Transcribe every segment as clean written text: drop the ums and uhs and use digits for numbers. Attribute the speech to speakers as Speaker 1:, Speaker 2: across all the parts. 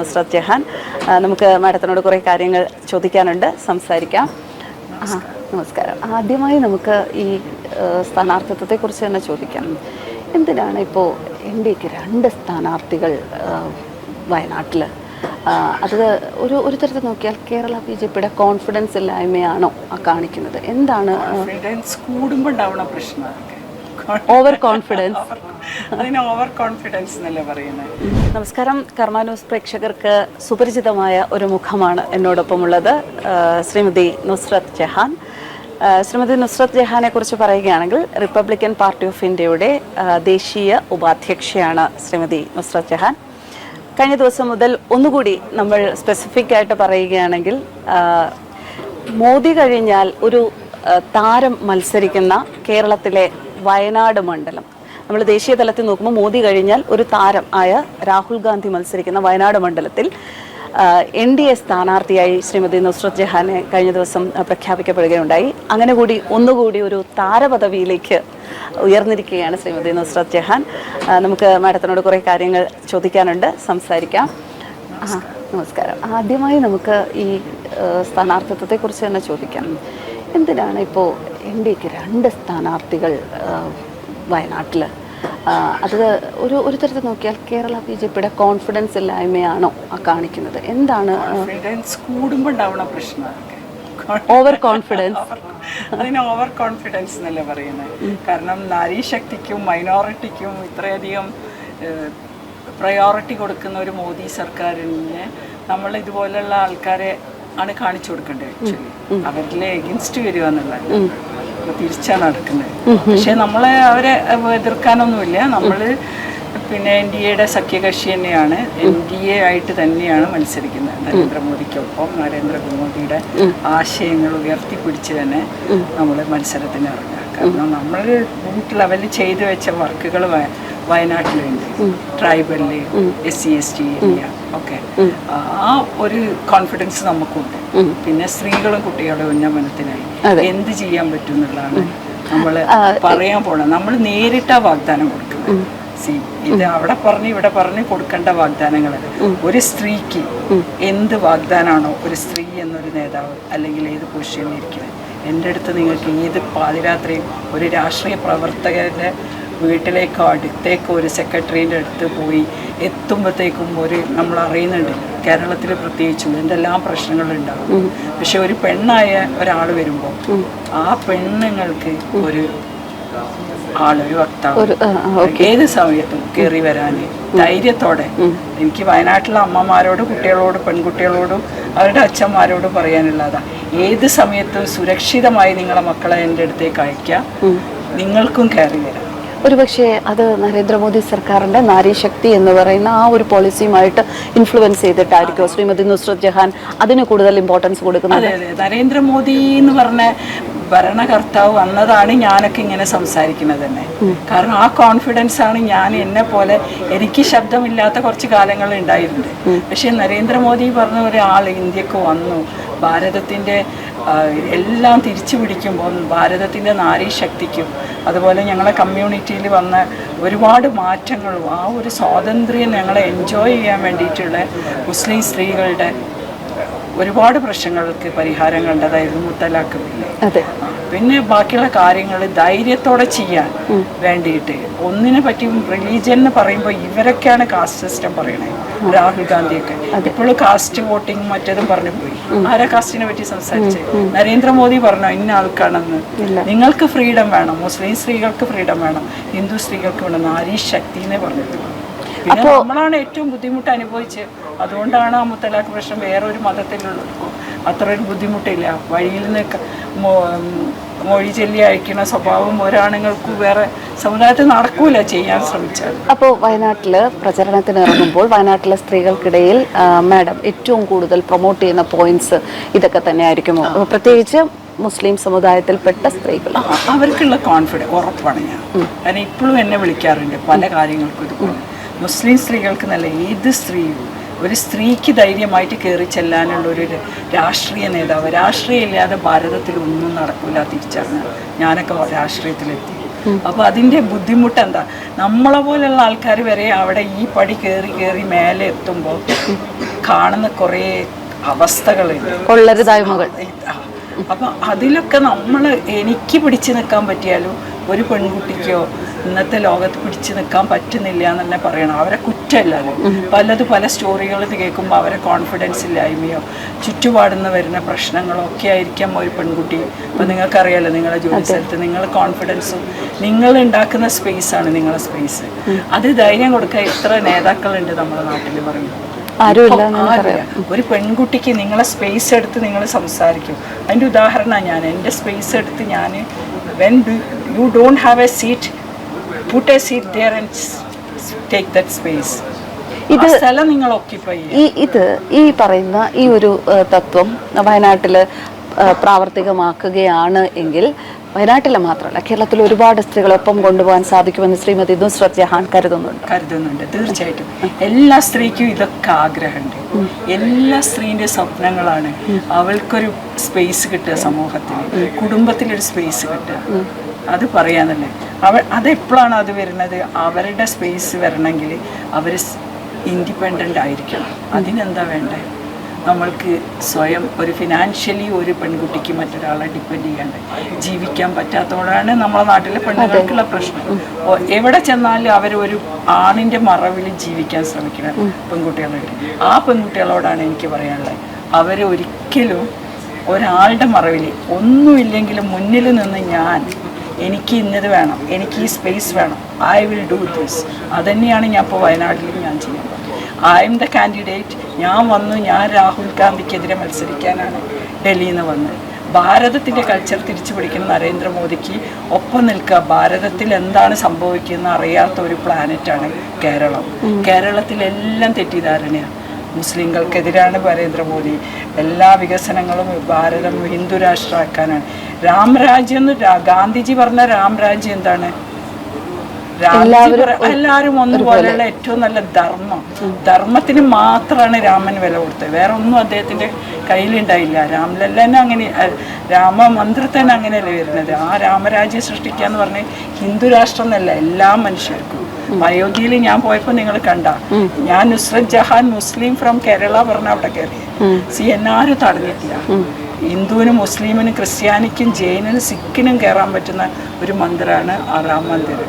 Speaker 1: നുസ്രത്ത് ജഹാൻ. നമുക്ക് മാഡത്തിനോട് കുറേ കാര്യങ്ങൾ ചോദിക്കാനുണ്ട്, സംസാരിക്കാം. നമസ്കാരം. ആദ്യമായി നമുക്ക് ഈ സ്ഥാനാർത്ഥിത്വത്തെക്കുറിച്ച് തന്നെ ചോദിക്കാം. എന്തിനാണ് ഇപ്പോൾ എൻ ഡി എക്ക് 2 സ്ഥാനാർത്ഥികൾ വയനാട്ടിൽ? അത് ഒരു തരത്തിൽ നോക്കിയാൽ കേരള BJPയുടെ കോൺഫിഡൻസ് ഇല്ലായ്മയാണോ കാണിക്കുന്നത്? എന്താണ്
Speaker 2: കൂടുമ്പോൾ ഉണ്ടാവുന്ന പ്രശ്നം?
Speaker 1: Over confidence.
Speaker 2: അതിന് ഓവർ കോൺഫിഡൻസ് എന്നല്ലേ പറയുന്നത്.
Speaker 1: നമസ്കാരം. കർമ്മ ന്യൂസ് പ്രേക്ഷകർക്ക് സുപരിചിതമായ ഒരു മുഖമാണ് എന്നോടൊപ്പമുള്ളത്, ശ്രീമതി നുസ്രത്ത് ജഹാൻ. ശ്രീമതി നുസ്രത്ത് ജഹാനെ കുറിച്ച് പറയുകയാണെങ്കിൽ റിപ്പബ്ലിക്കൻ പാർട്ടി ഓഫ് ഇന്ത്യയുടെ ദേശീയ ഉപാധ്യക്ഷയാണ് ശ്രീമതി നുസ്രത്ത് ജഹാൻ. കഴിഞ്ഞ ദിവസം മുതൽ ഒന്നുകൂടി നമ്മൾ സ്പെസിഫിക് ആയിട്ട് പറയുകയാണെങ്കിൽ, മോദി കഴിഞ്ഞാൽ ഒരു താരം മത്സരിക്കുന്ന കേരളത്തിലെ വയനാട് മണ്ഡലം, നമ്മൾ ദേശീയ തലത്തിൽ നോക്കുമ്പോൾ മോദി കഴിഞ്ഞാൽ ഒരു താരം ആയ രാഹുൽ ഗാന്ധി മത്സരിക്കുന്ന വയനാട് മണ്ഡലത്തിൽ NDA സ്ഥാനാർത്ഥിയായി ശ്രീമതി നുസ്രത്ത് ജഹാനെ കഴിഞ്ഞ ദിവസം പ്രഖ്യാപിക്കപ്പെടുകയുണ്ടായി. അങ്ങനെ കൂടി ഒന്നുകൂടി ഒരു താരപദവിയിലേക്ക് ഉയർന്നിരിക്കുകയാണ് ശ്രീമതി നുസ്രത്ത് ജഹാൻ. നമുക്ക് മാഡത്തിനോട് കുറേ കാര്യങ്ങൾ ചോദിക്കാനുണ്ട്, സംസാരിക്കാം. നമസ്കാരം. ആദ്യമായി നമുക്ക് ഈ സ്ഥാനാർത്ഥിത്വത്തെക്കുറിച്ച് തന്നെ ചോദിക്കാം. എന്തിനാണ് ഇപ്പോൾ NDAക്ക് 2 സ്ഥാനാർത്ഥികൾ വയനാട്ടിൽ? അത് ഒരു തരത്തിൽ നോക്കിയാൽ കേരള BJPയുടെ കോൺഫിഡൻസ് ഇല്ലായ്മയാണോ കാണിക്കുന്നത്? എന്താണ്
Speaker 2: കൂടുമ്പോൾ ഉണ്ടാവുന്ന പ്രശ്നം?
Speaker 1: Over confidence.
Speaker 2: അതിന് ഓവർ കോൺഫിഡൻസ് എന്നല്ലേ പറയുന്നത്. കാരണം നാരീശക്തിക്കും മൈനോറിറ്റിക്കും ഇത്രയധികം പ്രയോറിറ്റി കൊടുക്കുന്ന ഒരു മോദി സർക്കാരിന് നമ്മൾ ഇതുപോലുള്ള ആൾക്കാരെ ആണ് കാണിച്ചു കൊടുക്കേണ്ടത്. ആക്ച്വലി അവരിലെ എഗൻസ്റ്റ് വരിക എന്നുള്ളത് തിരിച്ചാണ് നടക്കുന്നത്. പക്ഷെ നമ്മളെ അവരെ എതിർക്കാനൊന്നുമില്ല. നമ്മൾ പിന്നെ NDAയുടെ സഖ്യകക്ഷി തന്നെയാണ്, NDA ആയിട്ട് തന്നെയാണ് മത്സരിക്കുന്നത്. നരേന്ദ്രമോദിക്കൊപ്പം നരേന്ദ്രമോദിയുടെ ആശയങ്ങൾ ഉയർത്തിപ്പിടിച്ച് തന്നെ നമ്മൾ മത്സരത്തിന് ഇറങ്ങുക. കാരണം നമ്മൾ ബൂത്ത് ലെവലിൽ ചെയ്തു വെച്ച വർക്കുകൾ വയനാട്ടിലുണ്ട്. ട്രൈബലില് SC ST ഏരിയ ഒക്കെ ആ ഒരു കോൺഫിഡൻസ് നമുക്കുണ്ട്. പിന്നെ സ്ത്രീകളും കുട്ടികളുടെ ഉന്നമനത്തിനായി എന്ത് ചെയ്യാൻ പറ്റും എന്നുള്ളതാണ് നമ്മൾ പറയാൻ പോണത്. നമ്മൾ നേരിട്ടാ വാഗ്ദാനം കൊടുക്കുന്നത്. ഇത് അവിടെ പറഞ്ഞ് ഇവിടെ പറഞ്ഞ് കൊടുക്കേണ്ട വാഗ്ദാനങ്ങളല്ല. ഒരു സ്ത്രീക്ക് എന്ത് വാഗ്ദാനമാണോ ഒരു സ്ത്രീ എന്നൊരു നേതാവ് അല്ലെങ്കിൽ ഏത് പൊസിഷനിൽ ഇരിക്കുന്നത്, എൻ്റെ അടുത്ത് നിങ്ങൾക്ക് ഏത് പാതിരാത്രിയും ഒരു രാഷ്ട്രീയ പ്രവർത്തകരുടെ വീട്ടിലേക്കോ അടുത്തേക്കോ ഒരു സെക്രട്ടറിൻ്റെ അടുത്ത് പോയി എത്തുമ്പോഴത്തേക്കും നമ്മൾ അറിയുന്നുണ്ട് കേരളത്തിൽ പ്രത്യേകിച്ചും എന്തെല്ലാം പ്രശ്നങ്ങളുണ്ടാകും. പക്ഷെ ഒരു പെണ്ണായ ഒരാൾ വരുമ്പോൾ ആ പെണ്ണുങ്ങൾക്ക് ഒരു വക്താവ് ഏത് സമയത്തും കയറി വരാൻ ധൈര്യത്തോടെ. എനിക്ക് വയനാട്ടിലെ അമ്മമാരോട് കുട്ടികളോട് പെൺകുട്ടികളോടും അവരുടെ അച്ഛന്മാരോടും പറയാനുള്ളതാ, ഏത് സമയത്തും സുരക്ഷിതമായി നിങ്ങളെ മക്കളെ എൻ്റെ അടുത്തേക്ക് അയക്കാം, നിങ്ങൾക്കും കയറി വരാം.
Speaker 1: ഒരുപക്ഷെ അത് നരേന്ദ്രമോദി സർക്കാരിൻ്റെ നാരീശക്തി എന്ന് പറയുന്ന ആ ഒരു പോളിസിയുമായിട്ട് ഇൻഫ്ലുവൻസ് ചെയ്തിട്ടായിരിക്കും ശ്രീമതി നുസ്രത്ത് ജഹാൻ അതിന് കൂടുതൽ ഇമ്പോർട്ടൻസ് കൊടുക്കുന്നത്.
Speaker 2: അതെ, നരേന്ദ്രമോദി എന്ന് പറഞ്ഞ ഭരണകർത്താവ് വന്നതാണ് ഞാനൊക്കെ ഇങ്ങനെ സംസാരിക്കുന്നത് തന്നെ. കാരണം ആ കോൺഫിഡൻസ് ആണ് എന്നെ പോലെ എനിക്ക് ശബ്ദമില്ലാത്ത കുറച്ച് കാലങ്ങൾ ഉണ്ടായിട്ടുണ്ട്. പക്ഷെ നരേന്ദ്രമോദി പറഞ്ഞ ഒരാൾ ഇന്ത്യക്ക് വന്നു, ഭാരതത്തിൻ്റെ എല്ലാം തിരിച്ചു പിടിക്കുമ്പോൾ ഭാരതത്തിൻ്റെ നാരീശക്തിക്കും അതുപോലെ ഞങ്ങളെ കമ്മ്യൂണിറ്റിയിൽ വന്ന ഒരുപാട് മാറ്റങ്ങളും ആ ഒരു സ്വാതന്ത്ര്യം ഞങ്ങളെ എൻജോയ് ചെയ്യാൻ വേണ്ടിയിട്ടുള്ള മുസ്ലിം സ്ത്രീകളുടെ ഒരുപാട് പ്രശ്നങ്ങൾക്ക് പരിഹാരം കണ്ടതായിരുന്നു മുത്തലാഖ് ബില്ല്. പിന്നെ ബാക്കിയുള്ള കാര്യങ്ങൾ ധൈര്യത്തോടെ ചെയ്യാൻ വേണ്ടിയിട്ട് ഒന്നിനെ പറ്റിയും റിലീജിയൻ എന്ന് പറയുമ്പോൾ ഇവരൊക്കെയാണ് കാസ്റ്റ് സിസ്റ്റം പറയണേ. രാഹുൽ ഗാന്ധിയൊക്കെ ഇപ്പോഴും കാസ്റ്റ് വോട്ടിങ് മറ്റേതും പറഞ്ഞു പോയി. ആരാ കാസ്റ്റിനെ പറ്റി സംസാരിച്ചത്? നരേന്ദ്രമോദി പറഞ്ഞു ഇന്ന ആൾക്കാണെന്ന്. നിങ്ങൾക്ക് ഫ്രീഡം വേണം, മുസ്ലിം സ്ത്രീകൾക്ക് ഫ്രീഡം വേണം, ഹിന്ദു സ്ത്രീകൾക്ക് വേണം, നാരീ ശക്തി എന്നേ പറഞ്ഞിട്ടുള്ളൂ. പിന്നെ നമ്മളാണ് ഏറ്റവും ബുദ്ധിമുട്ട് അനുഭവിച്ചത്. അതുകൊണ്ടാണ് ആ മുത്തലാഖ് പ്രശ്നം വേറൊരു മതത്തിലുള്ളവർക്കും അത്ര ഒരു ബുദ്ധിമുട്ടില്ല. വഴിയിൽ നിന്ന് മൊഴി ചൊല്ലി അയക്കുന്ന സ്വഭാവം ഒരാണുങ്ങൾക്ക് വേറെ സമുദായത്തിൽ നടക്കൂല ചെയ്യാൻ ശ്രമിച്ചാൽ.
Speaker 1: അപ്പോൾ വയനാട്ടിൽ പ്രചരണത്തിന് ഇറങ്ങുമ്പോൾ വയനാട്ടിലെ സ്ത്രീകൾക്കിടയിൽ മാഡം ഏറ്റവും കൂടുതൽ പ്രൊമോട്ട് ചെയ്യുന്ന പോയിന്റ്സ് ഇതൊക്കെ തന്നെ ആയിരിക്കുമോ? പ്രത്യേകിച്ച് മുസ്ലിം സമുദായത്തിൽപ്പെട്ട സ്ത്രീകൾ
Speaker 2: അവർക്കുള്ള കോൺഫിഡൻസ് ഉറപ്പാണ് ഞാൻ. കാരണം ഇപ്പോഴും എന്നെ വിളിക്കാറുണ്ട് പല കാര്യങ്ങൾക്കും ഇതുപോലെ. മുസ്ലിം സ്ത്രീകൾക്ക് നല്ല ഏത് സ്ത്രീയും ഒരു സ്ത്രീക്ക് ധൈര്യമായിട്ട് കയറി ചെല്ലാനുള്ളൊരു രാഷ്ട്രീയ നേതാവ്, രാഷ്ട്രീയം ഇല്ലാതെ ഭാരതത്തിൽ ഒന്നും നടക്കില്ല തിരിച്ചറിഞ്ഞ ഞാനൊക്കെ രാഷ്ട്രീയത്തിലെത്തി. അപ്പോൾ അതിൻ്റെ ബുദ്ധിമുട്ട് എന്താ, നമ്മളെ പോലെയുള്ള ആൾക്കാർ വരെ അവിടെ ഈ പടി കയറി കയറി മേലെ എത്തുമ്പോൾ കാണുന്ന കുറേ അവസ്ഥകളുണ്ട്,
Speaker 1: കൊള്ളരുതായ്മകൾ.
Speaker 2: അപ്പം അതിലൊക്കെ നമ്മൾ എനിക്ക് പിടിച്ചു നിൽക്കാൻ പറ്റിയാലും ഒരു പെൺകുട്ടിക്കോ ഇന്നത്തെ ലോകത്ത് പിടിച്ചു നിൽക്കാൻ പറ്റുന്നില്ല എന്ന് തന്നെ പറയണം. അവരെ കുറ്റമല്ലല്ലോ, പല സ്റ്റോറികൾ കേൾക്കുമ്പോൾ അവരെ കോൺഫിഡൻസ് ഇല്ലായ്മയോ ചുറ്റുപാടുന്ന് വരുന്ന പ്രശ്നങ്ങളോ ഒക്കെ ആയിരിക്കാം ഒരു പെൺകുട്ടി. ഇപ്പം നിങ്ങൾക്കറിയാലോ, നിങ്ങളുടെ ജോലി സ്ഥലത്ത് നിങ്ങൾ കോൺഫിഡൻസും നിങ്ങൾ ഉണ്ടാക്കുന്ന സ്പേസാണ് നിങ്ങളുടെ സ്പേസ്. അത് ധൈര്യം കൊടുക്കാൻ എത്ര നേതാക്കളുണ്ട് നമ്മുടെ നാട്ടിൽ പറയുന്നത്. ഒരു പെൺകുട്ടിക്ക് നിങ്ങളെ സ്പേസ് എടുത്ത് നിങ്ങൾ സംസാരിക്കും. അതിൻ്റെ ഉദാഹരണമാണ് ഞാൻ. എൻ്റെ സ്പേസ് എടുത്ത് ഞാൻ when you don't have A seat, put a seat there and take that space. ഇത് സ്ഥലം നിങ്ങൾ ഓക്യുപ്പൈ ചെയ്യും.
Speaker 1: ഈ പറയുന്ന ഈ ഒരു തത്വം വയനാട്ടിൽ പ്രാവർത്തികമാക്കുകയാണ് എങ്കിൽ വയനാട്ടിലെ മാത്രമല്ല കേരളത്തിൽ ഒരുപാട് സ്ത്രീകളൊപ്പം കൊണ്ടുപോകാൻ സാധിക്കുമെന്ന് ശ്രീമതി നുസ്രത്ത് ജഹാൻ കരുതുന്നുണ്ട്.
Speaker 2: തീർച്ചയായിട്ടും എല്ലാ സ്ത്രീക്കും ഇതൊക്കെ ആഗ്രഹമുണ്ട്. എല്ലാ സ്ത്രീൻ്റെ സ്വപ്നങ്ങളാണ് അവൾക്കൊരു സ്പേസ് കിട്ടുക, സമൂഹത്തിൽ കുടുംബത്തിലൊരു സ്പേസ് കിട്ടുക. അത് പറയാനല്ലേ അതെപ്പോഴാണ് അത് വരുന്നത്? അവരുടെ സ്പേസ് വരണമെങ്കിൽ അവർ ഇൻഡിപെൻഡൻ്റ് ആയിരിക്കണം. അതിനെന്താ വേണ്ടേ? നമ്മൾക്ക് സ്വയം ഒരു ഫിനാൻഷ്യലി ഒരു പെൺകുട്ടിക്ക് മറ്റൊരാളെ ഡിപ്പെൻഡ് ചെയ്യാണ്ട് ജീവിക്കാൻ പറ്റാത്തതുകൊണ്ടാണ് നമ്മളെ നാട്ടിലെ പെണ്ണുങ്ങൾക്കുള്ള പ്രശ്നം. എവിടെ ചെന്നാലും അവരൊരു ആണിൻ്റെ മറവിൽ ജീവിക്കാൻ ശ്രമിക്കുന്ന പെൺകുട്ടികളുണ്ട്. ആ പെൺകുട്ടികളോടാണ് എനിക്ക് പറയാനുള്ളത്, അവരൊരിക്കലും ഒരാളുടെ മറവിൽ ഒന്നുമില്ലെങ്കിലും മുന്നിൽ നിന്ന് എനിക്ക് ഇന്നത് വേണം, എനിക്ക് ഈ സ്പേസ് വേണം, ഐ വിൽ ഡു ദിസ്. അതുതന്നെയാണ് ഞാൻ ഇപ്പോൾ വയനാട്ടിലും ഞാൻ ചെയ്യുന്നത്. I M the candidate. ഞാൻ രാഹുൽ ഗാന്ധിക്കെതിരെ മത്സരിക്കാനാണ് ഡൽഹിയിൽ നിന്ന് വന്നത്. ഭാരതത്തിൻ്റെ കൾച്ചർ തിരിച്ചു പിടിക്കുന്ന നരേന്ദ്രമോദിക്ക് ഒപ്പം നിൽക്കുക. ഭാരതത്തിൽ എന്താണ് സംഭവിക്കുന്നത് അറിയാത്ത ഒരു പ്ലാനറ്റാണ് കേരളം. കേരളത്തിലെല്ലാം തെറ്റിദ്ധാരണയാണ്. മുസ്ലിങ്ങൾക്കെതിരാണ് നരേന്ദ്രമോദി. എല്ലാ വികസനങ്ങളും ഭാരതം ഹിന്ദു രാഷ്ട്രമാക്കാനാണ്. രാംരാജ്യം എന്ന് ഗാന്ധിജി പറഞ്ഞ രാംരാജ്യം എന്താണ്? എല്ലാവരും ഒന്നുപോലെയുള്ള ഏറ്റവും നല്ല ധർമ്മത്തിന് മാത്രമാണ് രാമൻ വില കൊടുത്തത്. വേറെ ഒന്നും അദ്ദേഹത്തിന്റെ കയ്യിലുണ്ടായില്ല. രാമലല്ലനെ അങ്ങനെ രാമമന്ത്രത്തിന് അങ്ങനെയല്ലേ വരുന്നത്. ആ രാമരാജ്യം സൃഷ്ടിക്കുക എന്ന് പറഞ്ഞാൽ ഹിന്ദു രാഷ്ട്രം എന്നല്ല, എല്ലാ മനുഷ്യർക്കും. അയോധ്യയിൽ ഞാൻ പോയപ്പോൾ നിങ്ങൾ കണ്ട, ഞാൻ നുസ്രത്ത് ജഹാൻ മുസ്ലിം ഫ്രം കേരള പറഞ്ഞ അവിടെ കയറി. എന്നാരും തടഞ്ഞിട്ടില്ല. ഹിന്ദുവിനും മുസ്ലിമിനും ക്രിസ്ത്യാനിക്കും ജൈനനും സിഖിനും കയറാൻ പറ്റുന്ന ഒരു മന്ദിരമാണ് ആ രാം മന്ദിർ.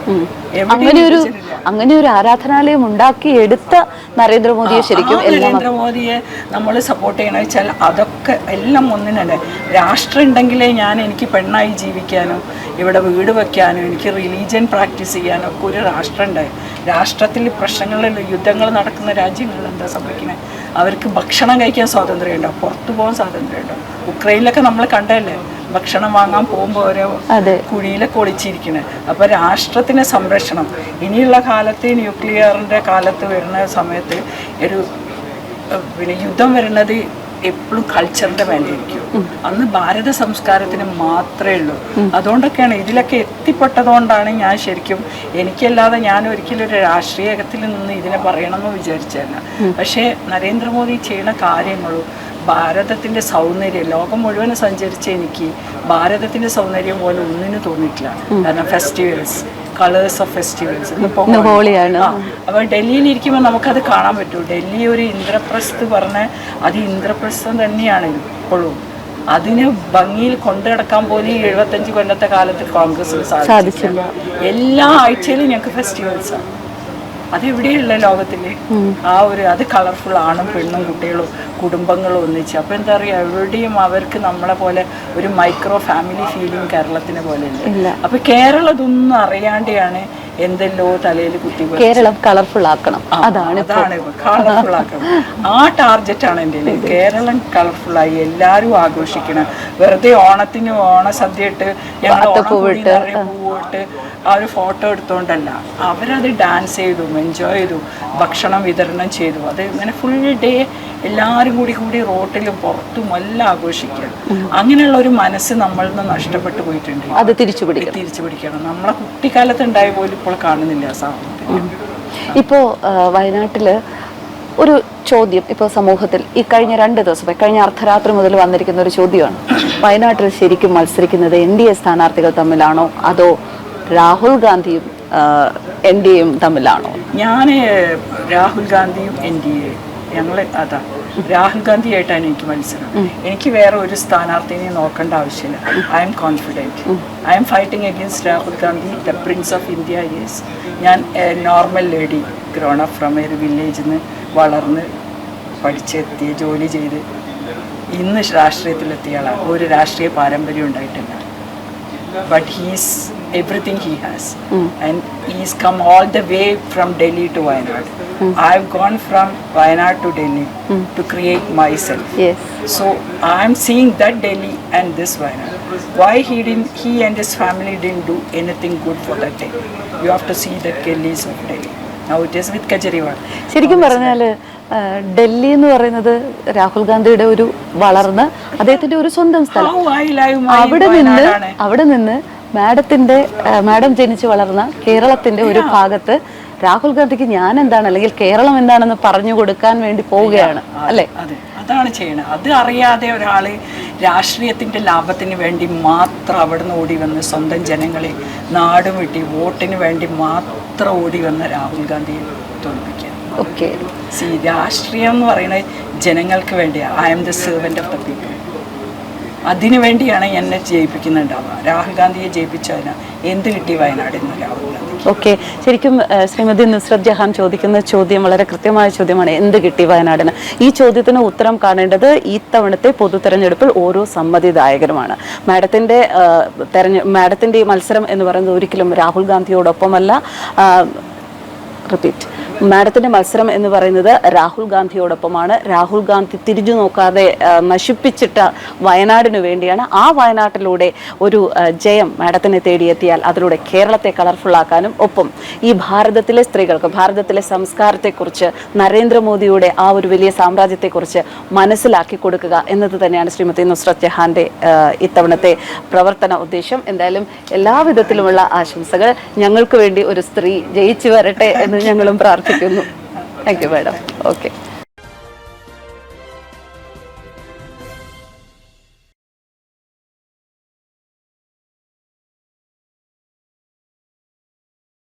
Speaker 1: അങ്ങനെ ഒരു ആരാധനാലയം ഉണ്ടാക്കി എടുത്ത നരേന്ദ്രമോദിയെ ശരിക്കും
Speaker 2: നരേന്ദ്രമോദിയെ നമ്മൾ സപ്പോർട്ട് ചെയ്യണമെന്ന് വെച്ചാൽ അതൊക്കെ എല്ലാം ഒന്നിനല്ലേ. രാഷ്ട്രം ഉണ്ടെങ്കിലേ എനിക്ക് പെണ്ണായി ജീവിക്കാനോ ഇവിടെ വീട് വെക്കാനോ എനിക്ക് റിലീജിയൻ പ്രാക്ടീസ് ചെയ്യാനോ ഒക്കെ ഒരു രാഷ്ട്രം ഉണ്ടായി. രാഷ്ട്രത്തിൽ പ്രശ്നങ്ങളിൽ യുദ്ധങ്ങൾ നടക്കുന്ന രാജ്യങ്ങളിൽ എന്താ സംഭവിക്കുന്നത്? അവർക്ക് ഭക്ഷണം കഴിക്കാൻ സ്വാതന്ത്ര്യമുണ്ടോ? പുറത്തു പോകാൻ സ്വാതന്ത്ര്യമുണ്ടോ? ഉക്രൈനിലൊക്കെ നമ്മൾ കണ്ടല്ലേ, ഭക്ഷണം വാങ്ങാൻ പോകുമ്പോൾ ഓരോ കുഴിയിലൊക്കെ ഒളിച്ചിരിക്കുന്നത്. അപ്പോൾ രാഷ്ട്രത്തിന് സംരക്ഷണം ഇനിയുള്ള കാലത്ത്, ന്യൂക്ലിയറിൻ്റെ കാലത്ത് വരുന്ന സമയത്ത് യുദ്ധം വരുന്നത് എപ്പോഴും കൾച്ചറിൻ്റെ മേലെയായിരിക്കും. അന്ന് ഭാരത സംസ്കാരത്തിന് മാത്രമേ ഉള്ളൂ. അതുകൊണ്ടൊക്കെയാണ് ഇതിലൊക്കെ എത്തിപ്പെട്ടതുകൊണ്ടാണ് ഞാൻ ശരിക്കും എനിക്കല്ലാതെ ഞാൻ ഒരിക്കലും ഒരു രാഷ്ട്രീയത്തിൽ നിന്ന് ഇതിനെ പറയണമെന്ന് വിചാരിച്ചതല്ല. പക്ഷേ നരേന്ദ്രമോദി ചെയ്യുന്ന കാര്യങ്ങളും ഭാരതത്തിൻ്റെ സൗന്ദര്യം, ലോകം മുഴുവൻ സഞ്ചരിച്ച എനിക്ക് ഭാരതത്തിൻ്റെ സൗന്ദര്യം പോലെ ഒന്നിനും തോന്നിയിട്ടില്ല. കാരണം ഫെസ്റ്റിവൽസ്, കളേഴ്സ് ഓഫ് ഫെസ്റ്റിവൽസ് ഹോളിയാണ്. അപ്പോൾ ഡൽഹിയിൽ ഇരിക്കുമ്പോൾ നമുക്കത് കാണാൻ പറ്റും. ഡൽഹി ഒരു ഇന്ദ്രപ്രസ്ഥ പറഞ്ഞ അത് ഇന്ദ്രപ്രസ്ഥം തന്നെയാണ് ഇപ്പോഴും. അതിന് ഭംഗിയിൽ കൊണ്ടു നടക്കാൻ പോലും 75 കൊല്ലത്തെ കാലത്ത് കോൺഗ്രസിന് സാധിച്ചില്ല. എല്ലാ ആഴ്ചയിലും ഞങ്ങൾക്ക് ഫെസ്റ്റിവൽസാണ്. അതെവിടെയുള്ള ലോകത്തിൽ അത് കളർഫുൾ ആണും പെണ്ണും കുട്ടികളും കുടുംബങ്ങളും ഒന്നിച്ച്. അപ്പോൾ എന്താ പറയുക, എവിടെയും അവർക്ക് നമ്മളെ പോലെ ഒരു മൈക്രോ ഫാമിലി ഫീലിംഗ് കേരളത്തിനെ പോലെ ഇല്ല. അപ്പോൾ കേരളം ഇതൊന്നും അറിയാണ്ടെയാണ് എന്തെല്ലോ തലയിൽ കുത്തി.
Speaker 1: കേരളം കളർഫുൾ ആക്കണം, അതാണ്
Speaker 2: കളർഫുൾ ആക്കണം. ആ ടാർഗറ്റാണ് എൻ്റെ. കേരളം കളർഫുള്ളായി എല്ലാവരും ആഘോഷിക്കണം. വെറുതെ ഓണത്തിന് ഓണസദ്യ ഇട്ട് ഞങ്ങൾ പൂവിട്ട് ആ ഒരു ഫോട്ടോ എടുത്തുകൊണ്ടല്ല, അവരത് ഡാൻസ് ചെയ്തു, എൻജോയ് ചെയ്തു, ഭക്ഷണം വിതരണം ചെയ്തു. അത് ഇങ്ങനെ ഫുൾ ഡേ എല്ലാവരും കൂടി റോട്ടിലും പുറത്തും എല്ലാം ആഘോഷിക്കുക. അങ്ങനെയുള്ള ഒരു മനസ്സ് നമ്മളിൽ നിന്ന് നഷ്ടപ്പെട്ടു പോയിട്ടുണ്ട്.
Speaker 1: അത് തിരിച്ചു
Speaker 2: പിടിക്കണം. നമ്മളെ കുട്ടിക്കാലത്ത് ഉണ്ടായ പോലും ഇപ്പോൾ കാണുന്നില്ല സാഹചര്യം.
Speaker 1: ഇപ്പോൾ വയനാട്ടിൽ ഒരു ചോദ്യം ഇപ്പോൾ സമൂഹത്തിൽ ഈ കഴിഞ്ഞ 2 ദിവസമായി, കഴിഞ്ഞ അർദ്ധരാത്രി മുതൽ വന്നിരിക്കുന്ന ഒരു ചോദ്യമാണ്, വയനാട്ടിൽ ശരിക്കും മത്സരിക്കുന്നത് NDA സ്ഥാനാർത്ഥികൾ തമ്മിലാണോ അതോ രാഹുൽ ഗാന്ധിയും എൻ ഡി എയും തമ്മിലാണോ?
Speaker 2: ഞാൻ രാഹുൽ ഗാന്ധിയും എൻ ഡി എ ഞങ്ങൾ അതാ രാഹുൽ ഗാന്ധിയായിട്ടാണ് എനിക്ക് മത്സരം. എനിക്ക് വേറെ ഒരു സ്ഥാനാർത്ഥിനെ നോക്കേണ്ട ആവശ്യമില്ല. I am confident. I am fighting against Rahul Gandhi, the prince of India. Yes, ഞാൻ normal lady, grown up from ഒരു വില്ലേജിൽ നിന്ന് വളർന്ന് പഠിച്ചെത്തി ജോലി ചെയ്ത് ഇന്ന് രാഷ്ട്രീയത്തിലെത്തിയ ആളാണ്. ഒരു രാഷ്ട്രീയ പാരമ്പര്യം ഉണ്ടായിട്ടില്ല. But he's everything he has, and he's come all the way from Delhi to Wayanad. I've gone from Wayanad to Delhi to create myself.
Speaker 1: Yes.
Speaker 2: So I'm seeing that Delhi and this Wayanad. Why he and his family didn't do anything good for that Delhi? You have to see the Kellys of Delhi. Now it is with Kejriwal.
Speaker 1: ശരിക്കും പറഞ്ഞാൽ ഡൽഹി എന്ന് പറയുന്നത് രാഹുൽ ഗാന്ധിയുടെ ഒരു വളർന്ന് അദ്ദേഹത്തിന്റെ ഒരു സ്വന്തം സ്ഥലം. അവിടെ നിന്ന് മാഡം ജനിച്ചു വളർന്ന കേരളത്തിന്റെ ഒരു ഭാഗത്ത് രാഹുൽ ഗാന്ധിക്ക് ഞാൻ എന്താണ് അല്ലെങ്കിൽ കേരളം എന്താണെന്ന് പറഞ്ഞു കൊടുക്കാൻ വേണ്ടി പോവുകയാണ് അല്ലേ?
Speaker 2: അതെ, അതാണ് ചെയ്യണത്. അത് അറിയാതെ ഒരാള് രാഷ്ട്രീയത്തിന്റെ ലാഭത്തിന് വേണ്ടി മാത്രം അവിടുന്ന് ഓടി വന്ന് സ്വന്തം ജനങ്ങളെ നാടും വിട്ടി വോട്ടിന് വേണ്ടി മാത്രം ഓടി വന്ന രാഹുൽ ഗാന്ധിയെ തോൽപ്പിക്കുക.
Speaker 1: ഓക്കെ,
Speaker 2: രാഷ്ട്രീയം എന്ന് പറയുന്നത് ജനങ്ങൾക്ക് വേണ്ടിയാണ്. I M the servant of the people. അതിനു വേണ്ടിയാണ് എന്നെ ജയിപ്പിക്കുന്നുണ്ടാവുക. രാഹുൽ ഗാന്ധിയെ ജയിപ്പിച്ചതിന് എന്ത് കിട്ടി വയനാട് എന്ന് രാഹുൽ ഗാന്ധി?
Speaker 1: ഓക്കെ, ശരിക്കും ശ്രീമതി നുസ്രത്ത് ജഹാൻ ചോദിക്കുന്ന ചോദ്യം വളരെ കൃത്യമായ ചോദ്യമാണ്. എന്ത് കിട്ടി വയനാടിന്? ഈ ചോദ്യത്തിന് ഉത്തരം കാണേണ്ടത് ഈ തവണത്തെ പൊതു തെരഞ്ഞെടുപ്പിൽ ഓരോ സമ്മതിദായകരുമാണ്. മാഡത്തിന്റെ മത്സരം എന്ന് പറയുന്നത് ഒരിക്കലും രാഹുൽ ഗാന്ധിയോടൊപ്പമല്ല. റിപ്പീറ്റ്, മാഡത്തിന്റെ മത്സരം എന്ന് പറയുന്നത് രാഹുൽ ഗാന്ധിയോടൊപ്പമാണ്. രാഹുൽ ഗാന്ധി തിരിഞ്ഞു നോക്കാതെ നശിപ്പിച്ചിട്ട വയനാടിനു വേണ്ടിയാണ്. ആ വയനാട്ടിലൂടെ ഒരു ജയം മാഡത്തിനെ തേടിയെത്തിയാൽ അതിലൂടെ കേരളത്തെ കളർഫുള്ളാക്കാനും ഒപ്പം ഈ ഭാരതത്തിലെ സ്ത്രീകൾക്ക് ഭാരതത്തിലെ സംസ്കാരത്തെക്കുറിച്ച് നരേന്ദ്രമോദിയുടെ ആ ഒരു വലിയ സാമ്രാജ്യത്തെക്കുറിച്ച് മനസ്സിലാക്കി കൊടുക്കുക എന്നത് തന്നെയാണ് ശ്രീമതി നുസ്രത്ത് ജഹാന്റെ ഇത്തവണത്തെ പ്രവർത്തന ഉദ്ദേശം. എന്തായാലും എല്ലാവിധത്തിലുമുള്ള ആശംസകൾ. ഞങ്ങൾക്ക് വേണ്ടി ഒരു സ്ത്രീ ജയിച്ചു വരട്ടെ എന്ന് ഞങ്ങളും പ്രാർത്ഥിക്കുന്നു. Thank you madam. ഓക്കെ.